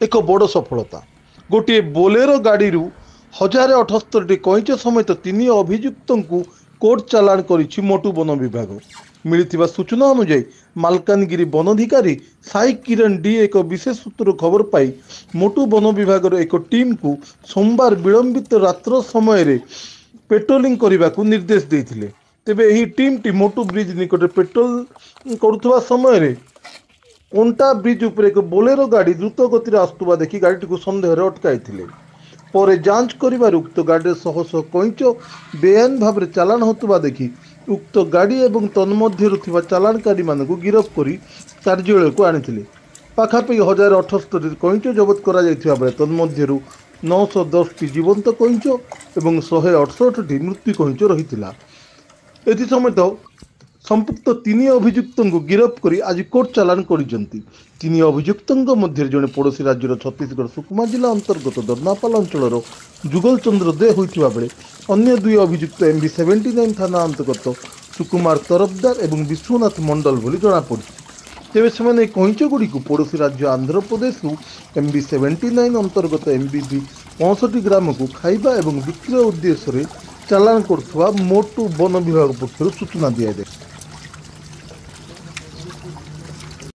एक बड़ सफलता। गोटे बोलेरो गाड़ी 1078 कईच समेत 3 अभियुक्त कोर्ट चालाण करिछि मोटू वन विभाग। मिलिथिबा सूचना अनुसार मालकानगिरी वन अधिकारी साई किरण डी एक विशेष सूत्र खबर पाई मोटू वन विभाग एक टीम को सोमवार विलंबित रात्र समय पेट्रोलिंग करने को निर्देश देते। तेबे यही टीम टी मोटू ब्रिज निकट पेट्रोल करुवा समय कोंटा ब्रिज उपर एक बोलेरो गाड़ी द्रुत गति आसुवा देखि गाड़ी को सन्देह अटकाई पर जांच कर उक्त गाड़ी शह शह कईच बेआईन भाव चालाण होता देखि उक्त गाड़ी एवं तन्मध्यरु चालाणकारी मान गिरफ कर कार्यालय को आनी पाखापाखि 1078 कईच जबत कर तन्मध्यरु 910 जीवंत कईच एवं 168 मृत्यु कईच रही एसमेत संपुक्त 3 अभियुक्त गिरफ कर आज कोर्ट चालाण कर 3 अभियुक्त मध्य जड़े पड़ोशी राज्यर छत्तीसगढ़ सुकमा जिला अंतर्गत दर्नापाल अंचल जुगल चंद्र दे होता बेले अन्य 2 अभियुक्त MB79 थाना अंतर्गत सुकुमार तरफदार और विश्वनाथ मंडल बोली जमापड़ी। तेज से कईच गुड़ी पड़ोशी राज्य आंध्र प्रदेश MB79 अंतर्गत MBB 65 ग्राम को खाइबा और बिक्रय उद्देश्य चालाण कर मोटू वन विभाग पक्षर सूचना दी जाए।